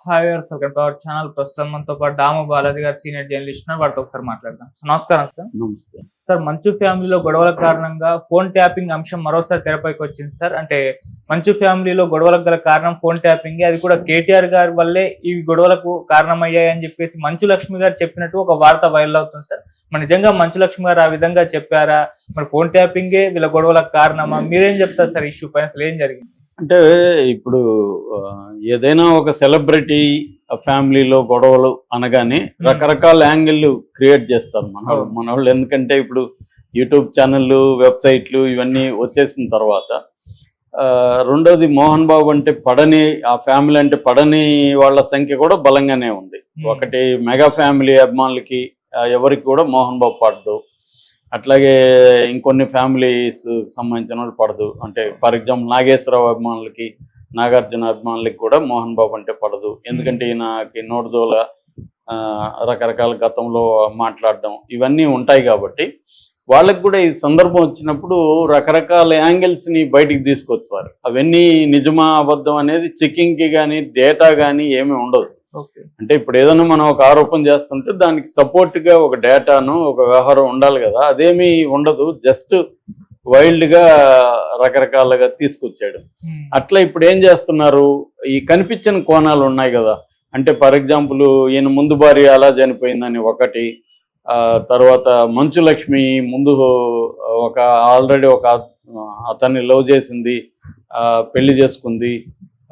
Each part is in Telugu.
Hi viewers, welcome to our channel. ప్రస్తుతం మనతో పాటు దాము బాలాజీ గారు సీనియర్ జర్నలిస్ట్ ఉన్నారు. వారితో ఒకసారి మాట్లాడదాం. నమస్కారం సార్. నమస్తే సార్, మంచు ఫ్యామిలీలో గొడవల కారణంగా ఫోన్ ట్యాపింగ్ అంశం మరోసారి తెరపైకి వచ్చింది సార్. అంటే మంచు ఫ్యామిలీలో గొడవలకు గల కారణం ఫోన్ ట్యాపింగ్, అది కూడా కేటీఆర్ గారి వల్లే ఈ గొడవలకు కారణమయ్యాయని చెప్పేసి మంచు లక్ష్మి గారు చెప్పినట్టు ఒక వార్త వైరల్ అవుతుంది సార్. మరి నిజంగా మంచు లక్ష్మి గారు ఆ విధంగా చెప్పారా? మరి ఫోన్ ట్యాపింగే వీళ్ళ గొడవలకు కారణమా? మీరేం చెప్తారు సార్ ఇష్యూ పైన? అసలు ఏం జరిగింది? అంటే ఇప్పుడు ఏదైనా ఒక సెలబ్రిటీ ఫ్యామిలీలో గొడవలు అనగానే రకరకాల యాంగిల్ క్రియేట్ చేస్తారు మన వాళ్ళు. ఎందుకంటే ఇప్పుడు యూట్యూబ్ ఛానళ్ళు, వెబ్సైట్లు ఇవన్నీ వచ్చేసిన తర్వాత రెండోది మోహన్ బాబు అంటే పడని, ఆ ఫ్యామిలీ అంటే పడని వాళ్ళ సంఖ్య కూడా బలంగానే ఉంది. ఒకటి మెగా ఫ్యామిలీ అభిమానులకి ఎవరికి కూడా మోహన్ బాబు పడదు, అట్లాగే ఇంకొన్ని ఫ్యామిలీస్ సంబంధించిన వాళ్ళు పడదు. అంటే ఫర్ ఎగ్జాంపుల్ నాగేశ్వరరావు అభిమానులకి, నాగార్జున అభిమానులకి కూడా మోహన్ బాబు అంటే పడదు. ఎందుకంటే ఈయనకి నోటుదోల, రకరకాల గతంలో మాట్లాడడం ఇవన్నీ ఉంటాయి కాబట్టి వాళ్ళకి కూడా ఈ సందర్భం వచ్చినప్పుడు రకరకాల యాంగిల్స్ని బయటికి తీసుకొచ్చారు. అవన్నీ నిజమా అబద్ధం అనేది చెకింగ్కి కానీ డేటా కానీ ఏమీ ఉండదు. అంటే ఇప్పుడు ఏదైనా మనం ఒక ఆరోపణ చేస్తుంటే దానికి సపోర్ట్గా ఒక డేటాను, ఒక వ్యవహారం ఉండాలి కదా. అదేమీ ఉండదు, జస్ట్ వైల్డ్గా రకరకాలుగా తీసుకొచ్చాడు. అట్లా ఇప్పుడు ఏం చేస్తున్నారు, ఈ కనిపించిన కోణాలు ఉన్నాయి కదా. అంటే ఫర్ ఎగ్జాంపుల్ ఈయన ముందు భార్య అలా చనిపోయిందని ఒకటి, తర్వాత మంచు లక్ష్మి ముందు ఒక ఆల్రెడీ ఒక అతన్ని లవ్ చేసింది, పెళ్లి చేసుకుంది,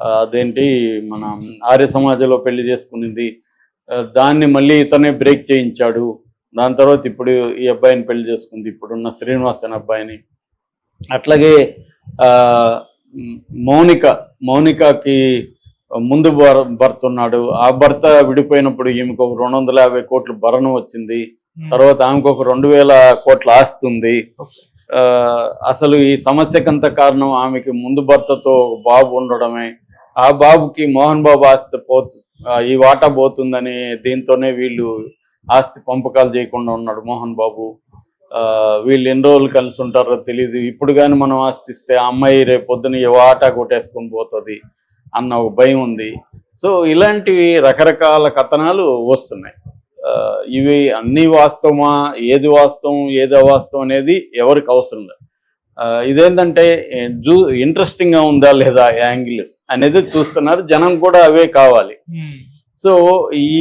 అదేంటి మన ఆర్య సమాజంలో పెళ్లి చేసుకునింది, దాన్ని మళ్ళీ ఇతనే బ్రేక్ చేయించాడు. దాని తర్వాత ఇప్పుడు ఈ అబ్బాయిని పెళ్లి చేసుకుంది, ఇప్పుడున్న శ్రీనివాస్ అనే అబ్బాయిని. అట్లాగే మౌనికకి ముందు భర్త ఉన్నాడు, ఆ భర్త విడిపోయినప్పుడు ఈమెకు ఒక 250 కోట్ల భరణం వచ్చింది, తర్వాత ఆమెకు ఒక 2000 కోట్ల ఆస్తి ఉంది. అసలు ఈ సమస్యకంత కారణం ఆమెకి ముందు భర్తతో బాబు ఉండడమే. ఆ బాబుకి మోహన్ బాబు ఆస్తి ఈ వాటా పోతుందని దీంతోనే వీళ్ళు ఆస్తి పంపకాలు చేయకుండా ఉన్నాడు మోహన్ బాబు. వీళ్ళు ఎన్ని రోజులు కలిసి ఉంటారో తెలియదు. ఇప్పుడు కానీ మనం ఆస్తి ఇస్తే ఆ అమ్మాయి రేపు పొద్దున ఈ వాటా కొట్టేసుకొని పోతుంది అన్న ఒక భయం ఉంది. సో ఇలాంటివి రకరకాల కథనాలు వస్తున్నాయి. ఇవి అన్నీ వాస్తవమా, ఏది వాస్తవం ఏది అవాస్తవం అనేది ఎవరికి అవసరం లేదు. ఇదేంటంటే ఇంట్రెస్టింగ్గా ఉందా లేదా యాంగిల్ అనేది చూస్తున్నారు, జనం కూడా అవే కావాలి. సో ఈ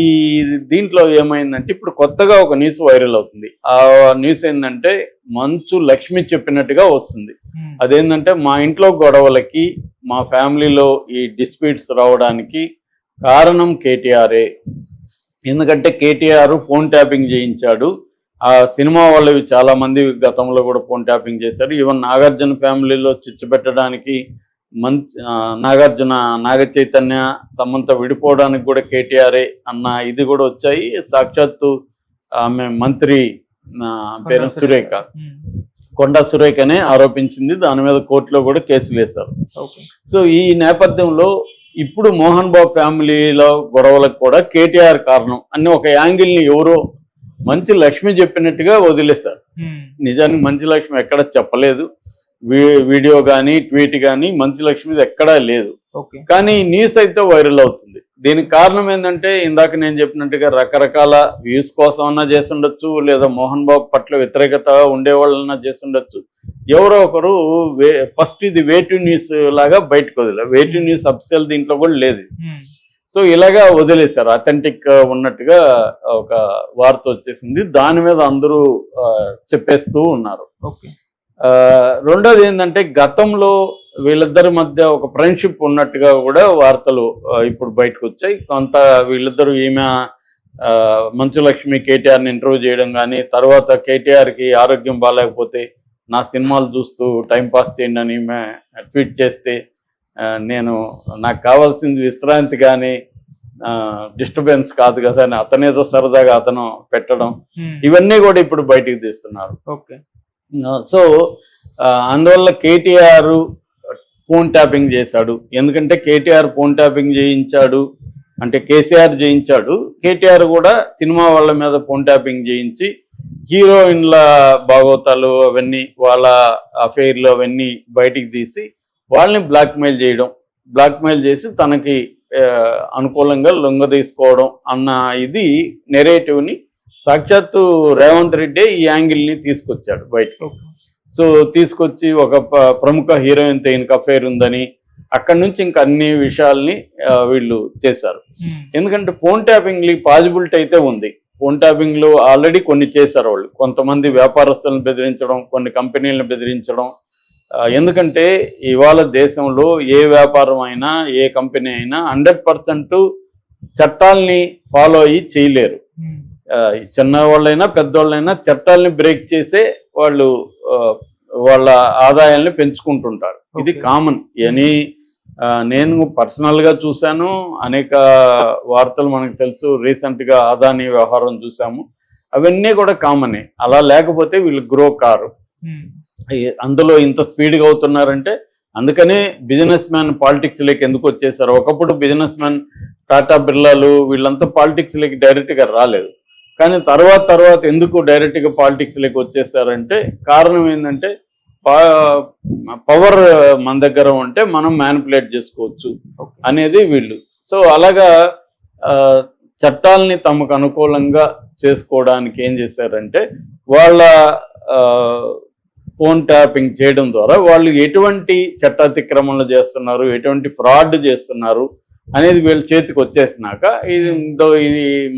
దీంట్లో ఏమైందంటే ఇప్పుడు కొత్తగా ఒక న్యూస్ వైరల్ అవుతుంది. ఆ న్యూస్ ఏంటంటే మంచు లక్ష్మి చెప్పినట్టుగా వస్తుంది. అదేంటంటే మా ఇంట్లో గొడవలకి, మా ఫ్యామిలీలో ఈ డిస్ప్యూట్స్ రావడానికి కారణం కేటీఆరే. ఎందుకంటే కేటీఆర్ ఫోన్ ట్యాపింగ్ చేయించాడు. ఆ సినిమా వాళ్ళవి చాలా మంది గతంలో కూడా ఫోన్ ట్యాపింగ్ చేశారు. ఈవెన్ నాగార్జున ఫ్యామిలీలో చిచ్చు పెట్టడానికి, నాగార్జున, నాగ చైతన్య, సమంత విడిపోవడానికి కూడా కేటీఆర్ఏ అన్న ఇది కూడా వచ్చాయి. సాక్షాత్తు ఆమె మంత్రి పేరు సురేఖ, కొండా సురేఖనే ఆరోపించింది. దాని మీద కోర్టులో కూడా కేసులు వేశారు. సో ఈ నేపథ్యంలో ఇప్పుడు మోహన్ బాబు ఫ్యామిలీలో గొడవలకు కూడా కేటీఆర్ కారణం అని ఒక యాంగిల్ని ఎవరో మంచు లక్ష్మి చెప్పినట్టుగా వదిలేశారు. నిజానికి మంచు లక్ష్మి ఎక్కడ చెప్పలేదు, వీడియో కానీ ట్వీట్ కానీ మంచు లక్ష్మిది ఎక్కడా లేదు. కానీ న్యూస్ అయితే వైరల్ అవుతుంది. దీనికి కారణం ఏంటంటే ఇందాక నేను చెప్పినట్టుగా రకరకాల వ్యూస్ కోసం అన్నా చేస్తుండొచ్చు, లేదా మోహన్ బాబు పట్ల వ్యతిరేకత ఉండేవాళ్ళన్నా చేస్తుండొచ్చు. ఎవరో ఒకరు ఫస్ట్ ఇది వేటు న్యూస్ లాగా బయటకు వదిలే, వేటు న్యూస్ అఫీషియల్ దీంట్లో కూడా లేదు. సో ఇలాగా వదిలేశారు, అథెంటిక్ ఉన్నట్టుగా ఒక వార్త వచ్చేసింది. దాని మీద అందరూ చెప్పేస్తూ ఉన్నారు. రెండోది ఏంటంటే గతంలో వీళ్ళిద్దరి మధ్య ఒక ఫ్రెండ్షిప్ ఉన్నట్టుగా కూడా వార్తలు ఇప్పుడు బయటకు వచ్చాయి. కొంత వీళ్ళిద్దరు, ఈమె మంచు లక్ష్మి కేటీఆర్ని ఇంటర్వ్యూ చేయడం కానీ, తర్వాత కేటీఆర్కి ఆరోగ్యం బాగాలేకపోతే నా సినిమాలు చూస్తూ టైంపాస్ చేయండి అని ఈమె ట్వీట్ చేస్తే, నాకు కావాల్సింది విశ్రాంతి కానీ డిస్టర్బెన్స్ కాదు కదా అని అతనేదో సరదాగా అతను పెట్టడం, ఇవన్నీ కూడా ఇప్పుడు బయటికి తీస్తున్నారు. సో అందువల్ల కేటీఆర్ ఫోన్ ట్యాపింగ్ చేశాడు. ఎందుకంటే కేటీఆర్ ఫోన్ ట్యాపింగ్ చేయించాడు అంటే కేసీఆర్ చేయించాడు, కేటీఆర్ కూడా సినిమా వాళ్ళ మీద ఫోన్ ట్యాపింగ్ చేయించి హీరోయిన్ల భాగవతాలు అవన్నీ, వాళ్ళ అఫైర్లు అవన్నీ బయటికి తీసి వాళ్ళని బ్లాక్మెయిల్ చేసి తనకి అనుకూలంగా లొంగదీసుకోవడం అన్న ఇది నెరేటివ్ని సాక్షాత్తు రేవంత్ రెడ్డి ఈ యాంగిల్ని తీసుకొచ్చాడు బయటకు. సో తీసుకొచ్చి ఒక ప్రముఖ హీరోయిన్తో ఈయనకు అఫైర్ ఉందని అక్కడి నుంచి ఇంకా అన్ని విషయాల్ని వీళ్ళు చేశారు. ఎందుకంటే ఫోన్ ట్యాపింగ్ పాజిబిలిటీ అయితే ఉంది. ఫోన్ ట్యాపింగ్లో ఆల్రెడీ కొన్ని చేశారు వాళ్ళు. కొంతమంది వ్యాపారస్తులను బెదిరించడం, కొన్ని కంపెనీలను బెదిరించడం. ఎందుకంటే ఇవాళ దేశంలో ఏ వ్యాపారం అయినా ఏ కంపెనీ అయినా 100% చట్టాలని ఫాలో అయ్యి చేయలేరు. చిన్నవాళ్ళైనా పెద్దవాళ్ళైనా చట్టాలని బ్రేక్ చేసే వాళ్ళు వాళ్ళ ఆదాయాల్ని పెంచుకుంటుంటారు. ఇది కామన్. నేను పర్సనల్గా చూశాను, అనేక వార్తలు మనకు తెలుసు. రీసెంట్గా అదానీ వ్యవహారం చూసాము. అవన్నీ కూడా కామనే. అలా లేకపోతే వీళ్ళు గ్రో కారు. అందులో ఇంత స్పీడ్గా అవుతున్నారంటే అందుకనే బిజినెస్ మ్యాన్ పాలిటిక్స్లోకి ఎందుకు వచ్చేసారు. ఒకప్పుడు బిజినెస్ మ్యాన్ టాటా బిర్లాలు వీళ్ళంతా పాలిటిక్స్లోకి డైరెక్ట్గా రాలేదు. కానీ తర్వాత ఎందుకు డైరెక్ట్గా పాలిటిక్స్లోకి వచ్చేసారంటే కారణం ఏంటంటే పవర్ మన దగ్గర ఉంటే మనం మ్యానిపులేట్ చేసుకోవచ్చు అనేది వీళ్ళు. సో అలాగా చట్టాలని తమకు అనుకూలంగా చేసుకోవడానికి ఏం చేశారంటే వాళ్ళ ఫోన్ ట్యాపింగ్ చేయడం ద్వారా వాళ్ళు ఎటువంటి చట్టాతిక్రమణలు చేస్తున్నారు, ఎటువంటి ఫ్రాడ్ చేస్తున్నారు అనేది వీళ్ళ చేతికి వచ్చేసినాక ఇది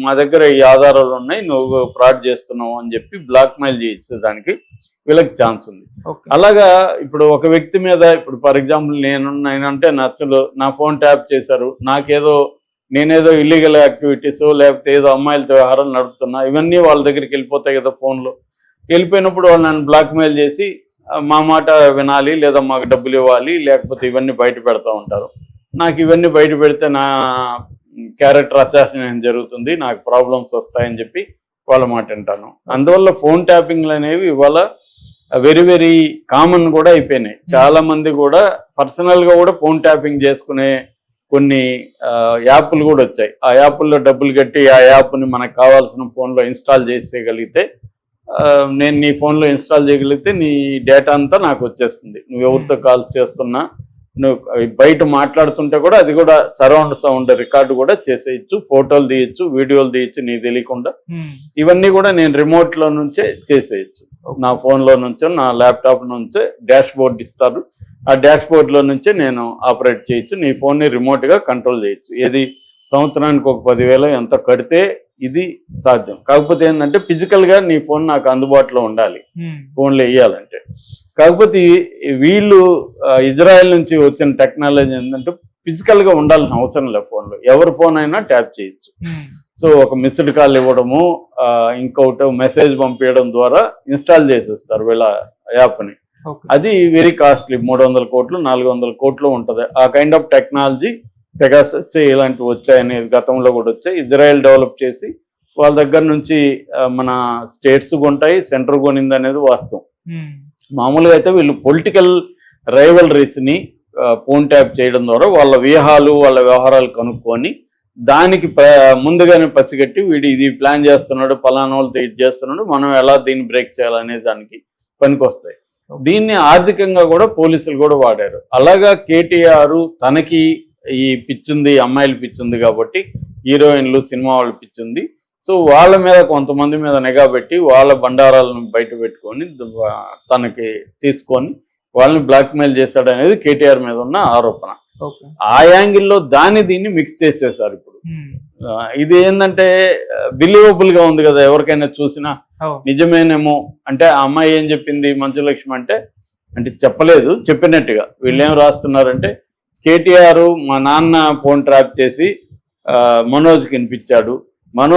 మా దగ్గర ఈ ఆధారాలు ఉన్నాయి, నువ్వు ఫ్రాడ్ చేస్తున్నావు అని చెప్పి బ్లాక్మెయిల్ చేసేదానికి వీళ్ళకి ఛాన్స్ ఉంది. అలాగా ఇప్పుడు ఒక వ్యక్తి మీద, ఇప్పుడు ఫర్ ఎగ్జాంపుల్ నేనంటే నచ్చలు, నా ఫోన్ ట్యాప్ చేశారు, నేనేదో ఇల్లీగల్ యాక్టివిటీస్ లేకపోతే ఏదో అమ్మాయిలతో వ్యవహారాలు నడుపుతున్నా, ఇవన్నీ వాళ్ళ దగ్గరికి వెళ్ళిపోతాయి కదా ఫోన్లో. వెళ్ళిపోయినప్పుడు వాళ్ళు నన్ను బ్లాక్మెయిల్ చేసి మా మాట వినాలి, లేదా మాకు డబ్బులు ఇవ్వాలి, లేకపోతే ఇవన్నీ బయట పెడతా ఉంటారు. నాకు ఇవన్నీ బయట పెడితే నా క్యారెక్టర్ అసాసినేషన్ జరుగుతుంది, నాకు ప్రాబ్లమ్స్ వస్తాయని చెప్పి వాళ్ళ మాట వింటాను. అందువల్ల ఫోన్ ట్యాపింగ్లు అనేవి ఇవాళ వెరీ వెరీ కామన్ కూడా అయిపోయినాయి. చాలా మంది కూడా పర్సనల్గా కూడా ఫోన్ ట్యాపింగ్ చేసుకునే కొన్ని యాప్లు కూడా వచ్చాయి. ఆ యాప్ల్లో డబ్బులు కట్టి ఆ యాప్ని మనకు కావాల్సిన ఫోన్లో ఇన్స్టాల్ చేసేయగలిగితే, నేను నీ ఫోన్లో ఇన్స్టాల్ చేయగలిగితే నీ డేటా అంతా నాకు వచ్చేస్తుంది. నువ్వు ఎవరితో కాల్స్ చేస్తున్నా, నువ్వు బయట మాట్లాడుతుంటే కూడా అది కూడా సరౌండ్ సౌండ్ రికార్డు కూడా చేసేయచ్చు, ఫోటోలు తీయచ్చు, వీడియోలు తీయచ్చు నీకు తెలియకుండా. ఇవన్నీ కూడా నేను రిమోట్లో నుంచే చేసేయచ్చు. నా ఫోన్లో నుంచో నా ల్యాప్టాప్ నుంచే డాష్ బోర్డ్ ఇస్తారు. ఆ డాష్ బోర్డ్లో నుంచే నేను ఆపరేట్ చేయొచ్చు. నీ ఫోన్ని రిమోట్గా కంట్రోల్ చేయొచ్చు. ఏది సంవత్సరానికి ఒక 10,000 ఎంత కడితే ఇది సాధ్యం. కాకపోతే ఏంటంటే ఫిజికల్గా నీ ఫోన్ నాకు అందుబాటులో ఉండాలి ఫోన్లో వేయాలంటే. కాకపోతే వీళ్ళు ఇజ్రాయెల్ నుంచి వచ్చిన టెక్నాలజీ ఏంటంటే ఫిజికల్గా ఉండాల్సిన అవసరం లేదు ఫోన్లో. ఎవరి ఫోన్ అయినా ట్యాప్ చేయొచ్చు. సో ఒక మిస్డ్ కాల్ ఇవ్వడము, ఇంకొకటి మెసేజ్ పంపించడం ద్వారా ఇన్స్టాల్ చేసేస్తారు వీళ్ళ యాప్ని. అది వెరీ కాస్ట్లీ. 300 కోట్లు 400 కోట్లు ఉంటుంది. ఆ కైండ్ ఆఫ్ టెక్నాలజీ పెగాసస్ ఇలాంటివి వచ్చాయనేది గతంలో కూడా వచ్చాయి. ఇజ్రాయెల్ డెవలప్ చేసి వాళ్ళ దగ్గర నుంచి మన స్టేట్స్ కొంటాయి, సెంటర్ కొనింది అనేది వాస్తవం. మామూలుగా అయితే వీళ్ళు పొలిటికల్ రైవలరీస్ని ఫోన్ ట్యాప్ చేయడం ద్వారా వాళ్ళ వ్యూహాలు వాళ్ళ వ్యవహారాలు కనుక్కొని దానికి ముందుగానే పసిగట్టి వీడు ఇది ప్లాన్ చేస్తున్నాడు, పలానా వాళ్ళతో ఇది చేస్తున్నాడు, మనం ఎలా దీన్ని బ్రేక్ చేయాలనే దానికి పనికొస్తాయి. దీన్ని ఆర్థికంగా కూడా పోలీసులు కూడా వాడారు. అలాగా కేటీఆర్ తనకి ఈ పిచ్చుంది, అమ్మాయిలు పిచ్చుంది కాబట్టి హీరోయిన్లు సినిమా వాళ్ళు పిచ్చుంది. సో వాళ్ళ మీద కొంతమంది మీద నిఘా పెట్టి వాళ్ళ బండారాలను బయట పెట్టుకొని తనకి తీసుకొని వాళ్ళని బ్లాక్మెయిల్ చేశాడు అనేది కేటీఆర్ మీద ఉన్న ఆరోపణ. ఆ యాంగిల్లో దీన్ని మిక్స్ చేసేసారు ఇప్పుడు. ఇది ఏంటంటే బిలీవబుల్ గా ఉంది కదా, ఎవరికైనా చూసినా నిజమేనేమో. అంటే ఆ అమ్మాయి ఏం చెప్పింది మంచులక్ష్మి అంటే చెప్పలేదు, చెప్పినట్టుగా వీళ్ళు ఏం రాస్తున్నారంటే కేటీఆర్ మా నాన్న ఫోన్ ట్రాప్ చేసి మనోజ్కి వినిపించాడు. మనోజ్